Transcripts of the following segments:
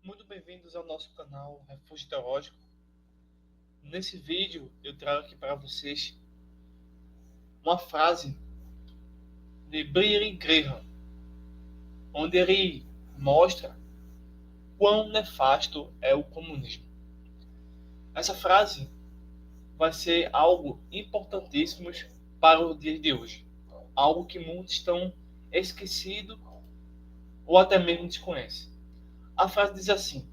Muito bem-vindos ao nosso canal Refúgio Teológico. Nesse vídeo eu trago aqui para vocês uma frase de Billy Graham, onde ele mostra quão nefasto é o comunismo. Essa frase vai ser algo importantíssimo para o dia de hoje, algo que muitos estão esquecidos ou até mesmo desconhecem. A frase diz assim: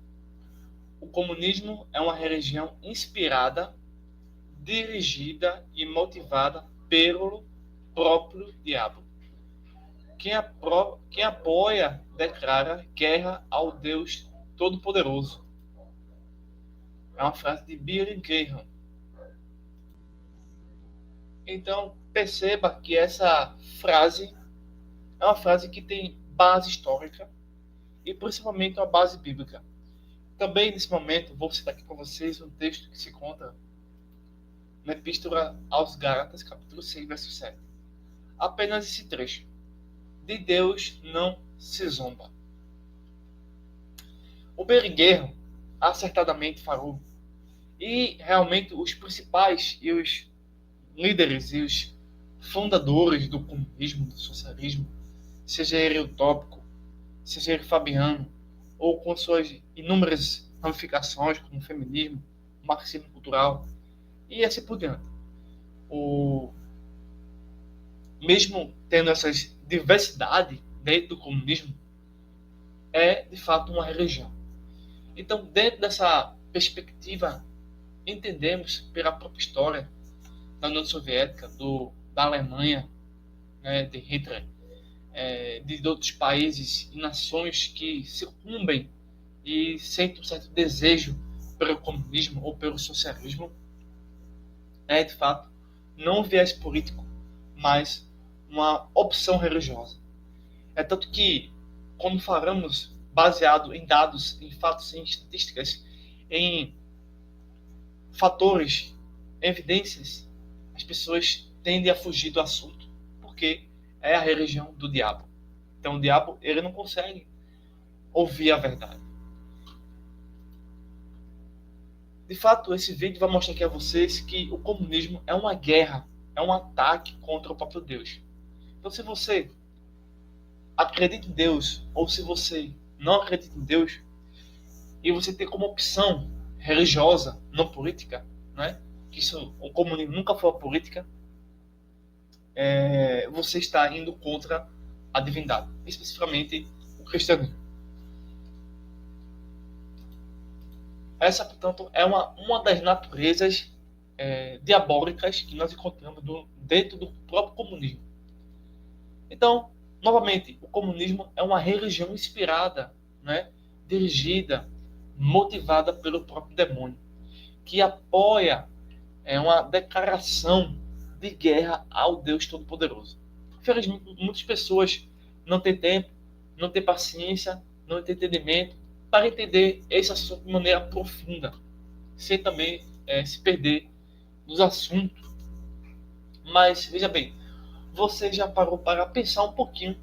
o comunismo é uma religião inspirada, dirigida e motivada pelo próprio diabo. Quem apoia declara guerra ao Deus Todo-Poderoso. É uma frase de Billy Graham. Então, perceba que essa frase é uma frase que tem base histórica e principalmente uma base bíblica. Também, nesse momento, vou citar aqui para vocês um texto que se encontra na Epístola aos Gálatas, capítulo 6, verso 7. Apenas esse trecho. De Deus não se zomba. O Beriguerro acertadamente falou, e realmente os principais e os líderes e os fundadores do comunismo, do socialismo, seja ele utópico, seja ele fabiano, ou com suas inúmeras ramificações, como o feminismo, o marxismo cultural, e assim por diante. Mesmo tendo essas diversidades dentro do comunismo, é de fato uma religião. Então, dentro dessa perspectiva, entendemos pela própria história da União Soviética, da Alemanha, né, de Hitler, de outros países e nações que sucumbem e sentem um certo desejo pelo comunismo ou pelo socialismo, é de fato não um viés político, mas uma opção religiosa. É tanto que, quando falamos baseado em dados, em fatos, em estatísticas, em fatores, evidências, as pessoas tendem a fugir do assunto, porque é a religião do diabo. Então o diabo, ele não consegue ouvir a verdade. De fato, esse vídeo vai mostrar aqui a vocês que o comunismo é uma guerra, é um ataque contra o próprio Deus. Então, se você acredita em Deus, ou se você não acredita em Deus, e você tem como opção religiosa, não política, né? Que isso, o comunismo nunca foi a política, você está indo contra a divindade, especificamente o cristianismo. Essa, portanto, é uma das naturezas diabólicas que nós encontramos dentro do próprio comunismo. Então, novamente, o comunismo é uma religião inspirada, né, dirigida, motivada pelo próprio demônio, que apoia uma declaração de guerra ao Deus Todo-Poderoso. Infelizmente, muitas pessoas não têm tempo, não têm paciência, não têm entendimento para entender esse assunto de maneira profunda, sem também se perder nos assuntos. Mas, veja bem, você já parou para pensar um pouquinho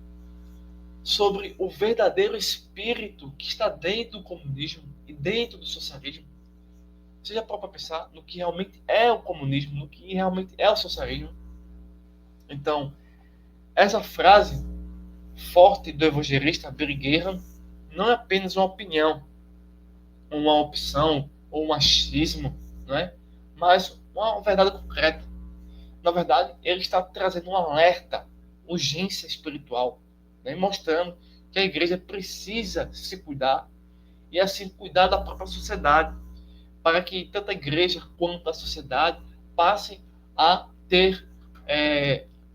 sobre o verdadeiro espírito que está dentro do comunismo e dentro do socialismo? Você já parou para pensar no que realmente é o comunismo, no que realmente é o socialismo? Então, essa frase forte do evangelista Billy Graham não é apenas uma opinião, uma opção ou um achismo, não é? Mas uma verdade concreta. Na verdade, ele está trazendo um alerta, urgência espiritual, né? Mostrando que a igreja precisa se cuidar e assim cuidar da própria sociedade, para que tanto a igreja quanto a sociedade passem a ter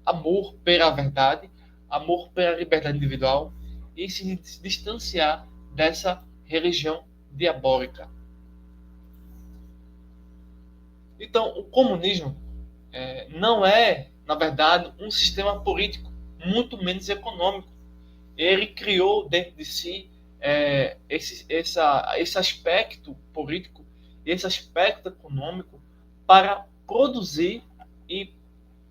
amor pela verdade, amor pela liberdade individual e se distanciar dessa religião diabólica. Então, o comunismo não é, na verdade, um sistema político, muito menos econômico. Ele criou dentro de si esse aspecto político, esse aspecto econômico, para produzir e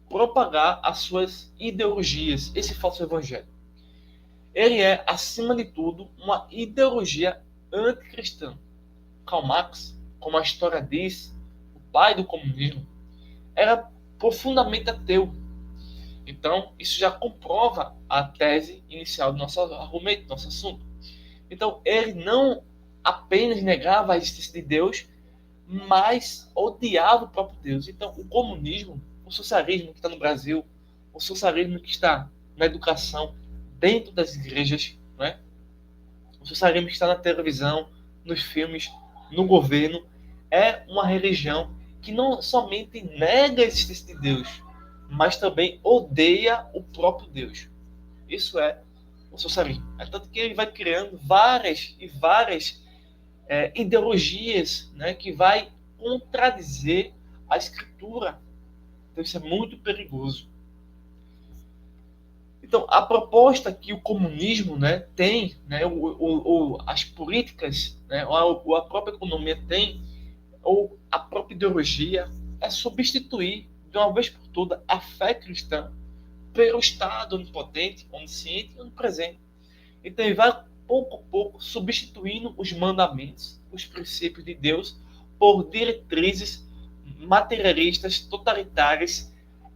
propagar as suas ideologias, esse falso evangelho. Ele é, acima de tudo, uma ideologia anticristã. Karl Marx, como a história diz, o pai do comunismo, era profundamente ateu. Então, isso já comprova a tese inicial do nosso argumento, do nosso assunto. Então, ele não apenas negava a existência de Deus, mas odiava o próprio Deus. Então, o comunismo, o socialismo que está no Brasil, o socialismo que está na educação, dentro das igrejas, né? O socialismo que está na televisão, nos filmes, no governo, é uma religião que não somente nega a existência de Deus, mas também odeia o próprio Deus. Isso é o socialismo. É tanto que ele vai criando várias e várias ideologias, né, que vai contradizer a escritura. Então isso é muito perigoso. Então, a proposta que o comunismo, né, tem, né, as políticas, né, ou a própria economia tem, ou a própria ideologia, é substituir, de uma vez por todas, a fé cristã pelo Estado onipotente, onisciente e onipresente. Então, ele vai, pouco a pouco, substituindo os mandamentos, os princípios de Deus, por diretrizes materialistas, totalitárias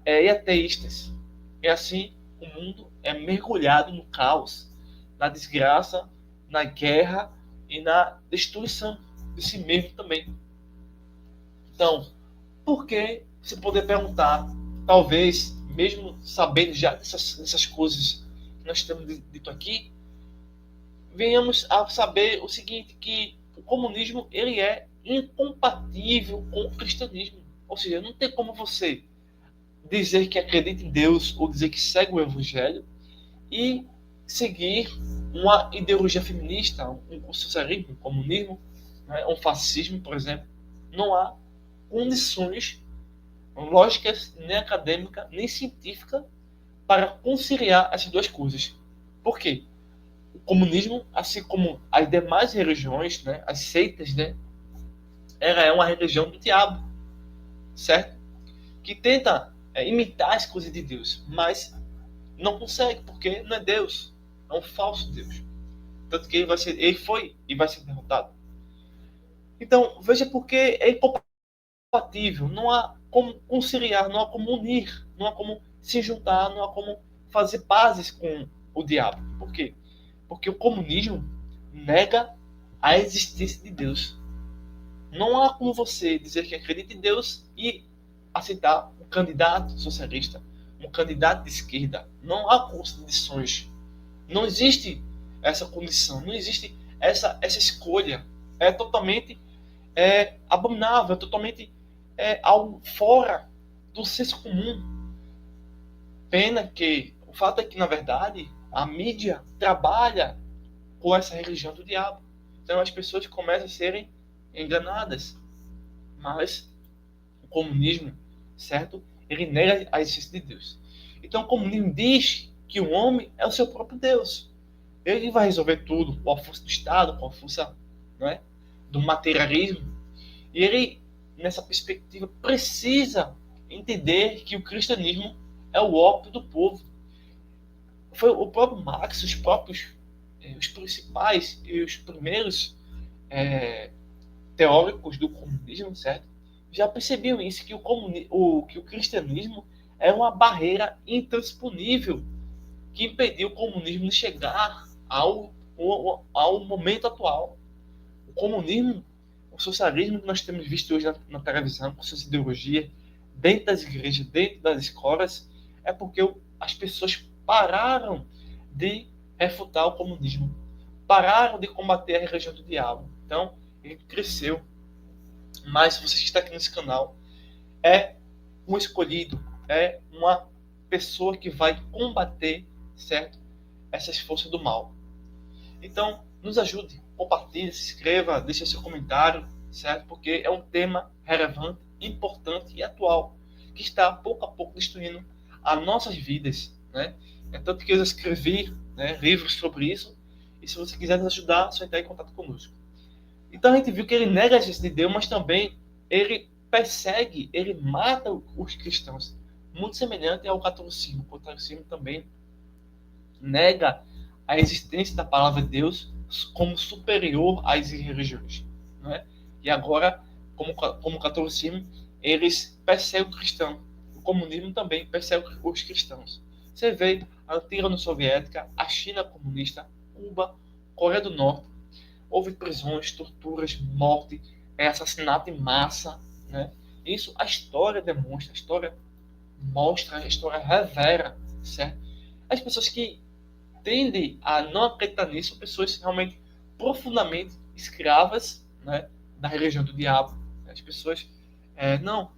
e ateístas. E assim, o mundo é mergulhado no caos, na desgraça, na guerra e na destruição de si mesmo também. Então, por que você poder perguntar, talvez, mesmo sabendo já dessas coisas que nós temos dito aqui, venhamos a saber o seguinte, que o comunismo ele é incompatível com o cristianismo. Ou seja, não tem como você dizer que acredita em Deus ou dizer que segue o evangelho e seguir uma ideologia feminista, um socialismo, um comunismo, né, um fascismo, por exemplo. Não há condições lógicas, nem acadêmica, nem científica para conciliar essas duas coisas. Por quê? O comunismo, assim como as demais religiões, né, as seitas, né, ela é uma religião do diabo, certo? Que tenta imitar as coisas de Deus, mas não consegue, porque não é Deus, é um falso Deus. Tanto que ele foi e vai ser derrotado. Então, veja porque é incompatível, não há como conciliar, não há como unir, não há como se juntar, não há como fazer pazes com o diabo. Por quê? Porque o comunismo nega a existência de Deus. Não há como você dizer que acredita em Deus e aceitar um candidato socialista, um candidato de esquerda. Não há condições. Não existe essa condição, não existe essa escolha. É totalmente abominável, é totalmente algo fora do senso comum. Pena que o fato é que, na verdade, a mídia trabalha com essa religião do diabo. Então as pessoas começam a serem enganadas. Mas o comunismo, certo? Ele nega a existência de Deus. Então o comunismo diz que o homem é o seu próprio Deus. Ele vai resolver tudo com a força do Estado, com a força, não é, do materialismo. E ele, nessa perspectiva, precisa entender que o cristianismo é o ópio do povo. Foi o próprio Marx, os principais e os primeiros teóricos do comunismo, certo? Já percebiam isso, que que o cristianismo é uma barreira intransponível que impediu o comunismo de chegar ao momento atual. O comunismo, o socialismo que nós temos visto hoje na televisão, com suas ideologias, dentro das igrejas, dentro das escolas, é porque as pessoas pararam de refutar o comunismo, pararam de combater a religião do diabo. Então, ele cresceu. Mas você que está aqui nesse canal é um escolhido, é uma pessoa que vai combater, certo, essas forças do mal. Então, nos ajude, compartilhe, se inscreva, deixe seu comentário, certo? Porque é um tema relevante, importante e atual, que está pouco a pouco destruindo as nossas vidas, né? É tanto que eu escrevi, né, livros sobre isso, e se você quiser nos ajudar, é só entrar em contato conosco. Então a gente viu que ele nega a existência de Deus, mas também ele persegue, ele mata os cristãos. Muito semelhante ao catolicismo. O catolicismo também nega a existência da palavra de Deus, como superior às religiões, né? E agora, como catolicismo, eles perseguem o cristão. O comunismo também persegue os cristãos. Você vê a antiga União Soviética, a China comunista, Cuba, Coreia do Norte, houve prisões, torturas, morte, assassinato em massa, né? Isso a história demonstra, a história mostra, a história revela, certo? As pessoas que tendem a não acreditar nisso são pessoas realmente profundamente escravas, né, da religião do diabo. As pessoas, não,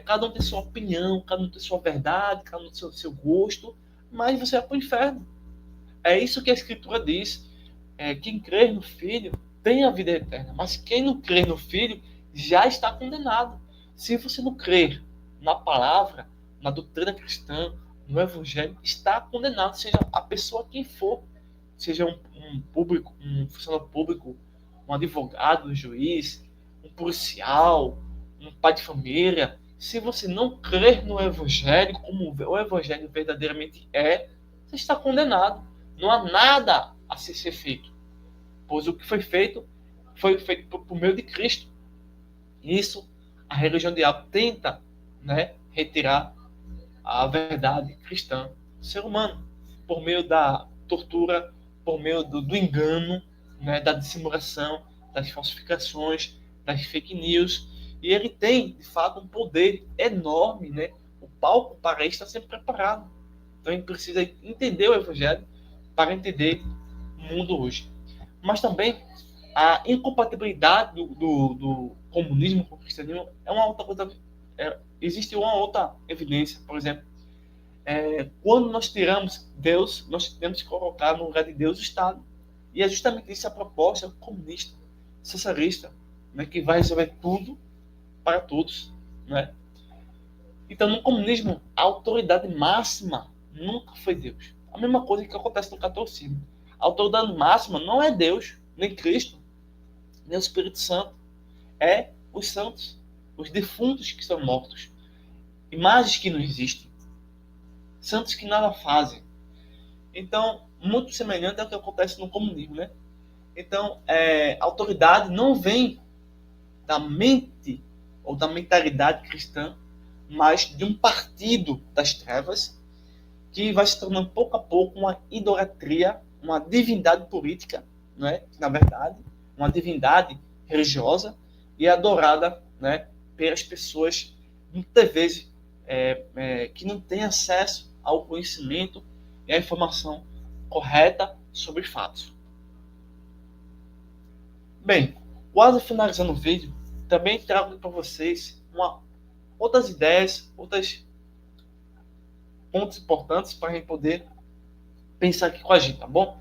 cada um tem sua opinião, cada um tem sua verdade, cada um tem seu gosto, mas você vai para o inferno. É isso que a Escritura diz. Quem crê no Filho tem a vida eterna, mas quem não crê no Filho já está condenado. Se você não crer na palavra, na doutrina cristã, no Evangelho, está condenado, seja a pessoa quem for, seja um funcionário público, um advogado, um juiz, um policial, um pai de família. Se você não crer no Evangelho, como o Evangelho verdadeiramente você está condenado. Não há nada a ser feito, pois o que foi feito por meio de Cristo. Isso a religião diabo tenta, né, retirar a verdade cristã do ser humano por meio da tortura, por meio do engano, né, da dissimulação, das falsificações, das fake news. E ele tem, de fato, um poder enorme, né? O palco para isso está sempre preparado. Então a gente precisa entender o Evangelho para entender o mundo hoje. Mas também a incompatibilidade do comunismo com o cristianismo é uma outra coisa. Existe uma outra evidência, por exemplo, quando nós tiramos Deus, nós temos que colocar no lugar de Deus o Estado. E é justamente isso a proposta comunista, socialista, né, que vai resolver tudo para todos. Né? Então, no comunismo, a autoridade máxima nunca foi Deus. A mesma coisa que acontece no catolicismo. A autoridade máxima não é Deus, nem Cristo, nem o Espírito Santo. É os santos, os defuntos que são mortos. Imagens que não existem. Santos que nada fazem. Então, muito semelhante ao que acontece no comunismo, né? Então, a autoridade não vem da mente ou da mentalidade cristã, mas de um partido das trevas que vai se tornando pouco a pouco uma idolatria, uma divindade política, né? Na verdade, uma divindade religiosa e adorada, né, pelas pessoas muitas vezes que não têm acesso ao conhecimento e à informação correta sobre fatos. Bem, quase finalizando o vídeo, também trago para vocês outras ideias, outros pontos importantes para a gente poder pensar aqui com a gente, tá bom?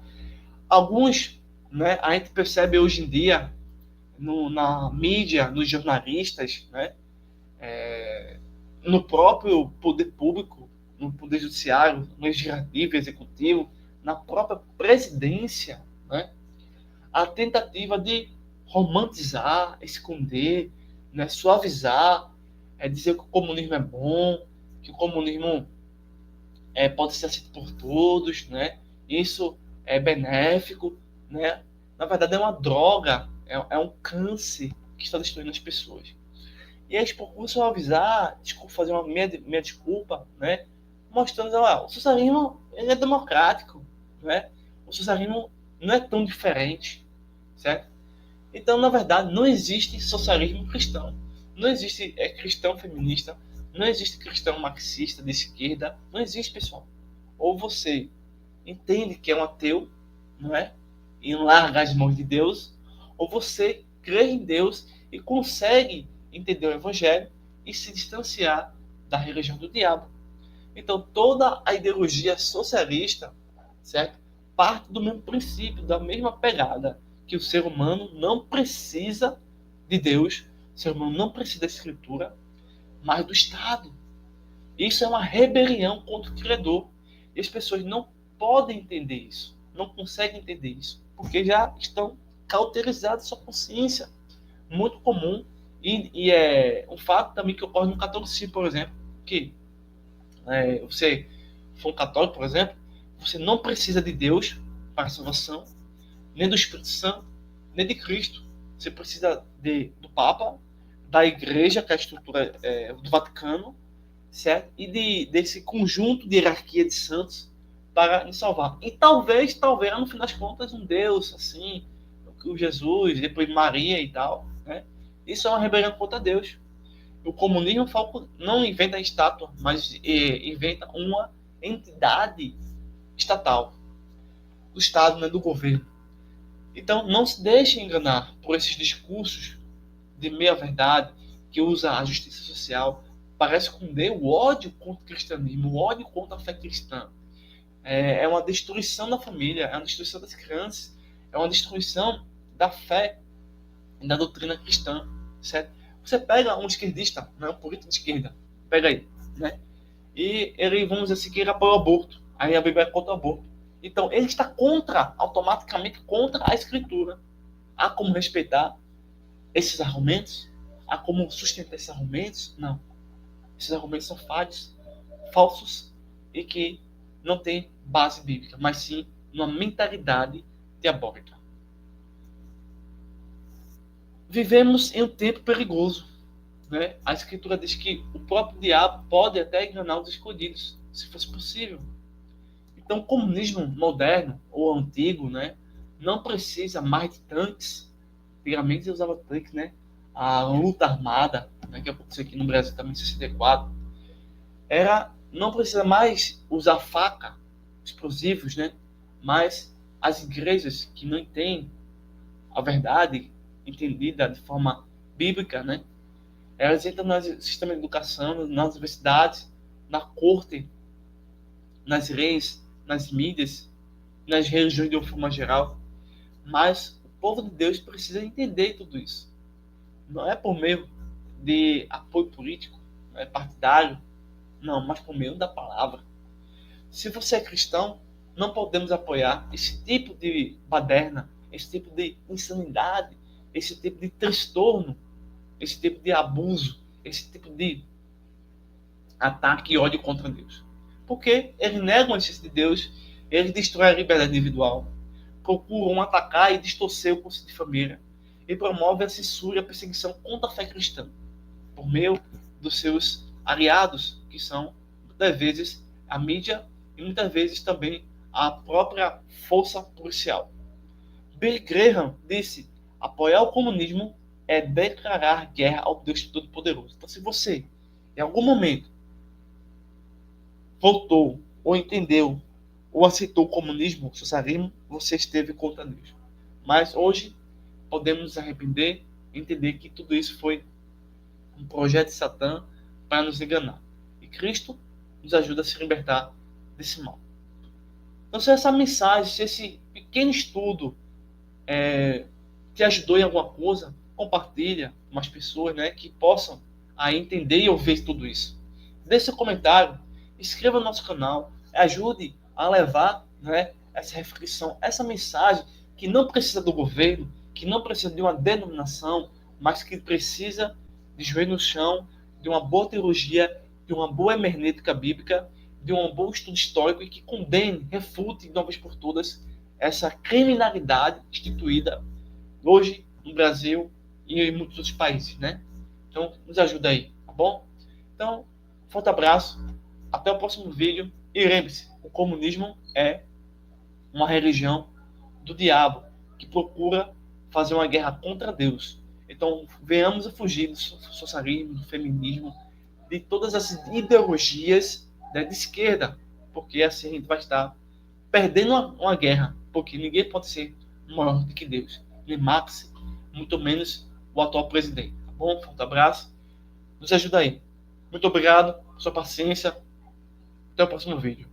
Alguns, né, a gente percebe hoje em dia na mídia, nos jornalistas, né, no próprio poder público, no poder judiciário, no legislativo, executivo, na própria presidência, né, a tentativa de romantizar, esconder, né, suavizar, dizer que o comunismo é bom, que o comunismo pode ser aceito por todos, né? Isso é benéfico, né? Na verdade é uma droga, é um câncer que está destruindo as pessoas. E eles procuram suavizar, fazer uma meia desculpa, né? Mostrando, o socialismo ele é democrático, né? O socialismo não é tão diferente, certo? Então, na verdade, não existe socialismo cristão. Não existe cristão feminista, não existe cristão marxista de esquerda, não existe, pessoal. Ou você entende que é um ateu, não é? E larga as mãos de Deus, ou você crê em Deus e consegue entender o Evangelho e se distanciar da religião do diabo. Então, toda a ideologia socialista, certo? Parte do mesmo princípio, da mesma pegada, que o ser humano não precisa de Deus, o ser humano não precisa da Escritura, mas do Estado. Isso é uma rebelião contra o Criador. E as pessoas não podem entender isso, não conseguem entender isso, porque já estão cauterizadas sua consciência. Muito comum, e é um fato também que ocorre no catolicismo, por exemplo, que você for um católico, por exemplo, você não precisa de Deus para a salvação, nem do Espírito Santo, nem de Cristo. Você precisa do Papa, da Igreja, que é a estrutura do Vaticano, certo? E desse conjunto de hierarquia de santos para nos salvar. E talvez, no fim das contas, um Deus, assim, o Jesus, depois Maria e tal, né? Isso é uma rebelião contra Deus. O comunismo não inventa a estátua, mas inventa uma entidade estatal, do Estado, né, do governo. Então, não se deixe enganar por esses discursos de meia-verdade que usa a justiça social para esconder o ódio contra o cristianismo, o ódio contra a fé cristã. É uma destruição da família, é uma destruição das crianças, é uma destruição da fé e da doutrina cristã, certo? Você pega um esquerdista, né, um político de esquerda, pega aí, né? E ele, vamos dizer assim, que ele apoia o aborto. Aí a Bíblia é contra o aborto. Então, ele está automaticamente contra a Escritura. Há como respeitar esses argumentos? Há como sustentar esses argumentos? Não. Esses argumentos são falsos e que não têm base bíblica, mas sim numa mentalidade diabólica. Vivemos em um tempo perigoso, né? A Escritura diz que o próprio diabo pode até enganar os escolhidos, se fosse possível. Então, o comunismo moderno ou antigo, né, não precisa mais de tanques. Antigamente usava tanques, né? A luta armada, né, que aconteceu aqui no Brasil também em 64, não precisa mais usar faca, explosivos, né? Mas as igrejas que não entendem a verdade entendida de forma bíblica, né? Elas entram no sistema de educação, nas universidades, na corte, nas leis, nas mídias, nas religiões de uma forma geral. Mas o povo de Deus precisa entender tudo isso. Não é por meio de apoio político, não é partidário, não, mas por meio da palavra. Se você é cristão, não podemos apoiar esse tipo de baderna, esse tipo de insanidade, esse tipo de transtorno, esse tipo de abuso, esse tipo de ataque e ódio contra Deus. Porque eles negam a existência de Deus, eles destroem a liberdade individual, procuram atacar e distorcer o conceito de família e promovem a censura e a perseguição contra a fé cristã, por meio dos seus aliados, que são, muitas vezes, a mídia e muitas vezes também a própria força policial. Billy Graham disse: apoiar o comunismo é declarar guerra ao Deus Todo-Poderoso. Então, se você, em algum momento, voltou, ou entendeu, ou aceitou o comunismo, o socialismo, você esteve contra Deus. Mas hoje, podemos nos arrepender e entender que tudo isso foi um projeto de Satã para nos enganar. E Cristo nos ajuda a se libertar desse mal. Então, se essa mensagem, se esse pequeno estudo te ajudou em alguma coisa, compartilha com as pessoas, né, que possam aí entender e ouvir tudo isso. Deixe seu comentário, inscreva no nosso canal, ajude a levar, né, essa reflexão, essa mensagem que não precisa do governo, que não precisa de uma denominação, mas que precisa de joelho no chão, de uma boa teologia, de uma boa hermenêutica bíblica, de um bom estudo histórico e que condene, refute de uma vez por todas essa criminalidade instituída hoje no Brasil e em muitos outros países, né? Então, nos ajuda aí, tá bom? Então, forte abraço, até o próximo vídeo e lembre-se, o comunismo é uma religião do diabo que procura fazer uma guerra contra Deus. Então, venhamos a fugir do socialismo, do feminismo, de todas as ideologias, né, de esquerda, porque assim a gente vai estar perdendo uma guerra, porque ninguém pode ser maior do que Deus, nem Marx, muito menos o atual presidente. Tá bom? Forte abraço, nos ajuda aí. Muito obrigado por sua paciência. Até o próximo vídeo.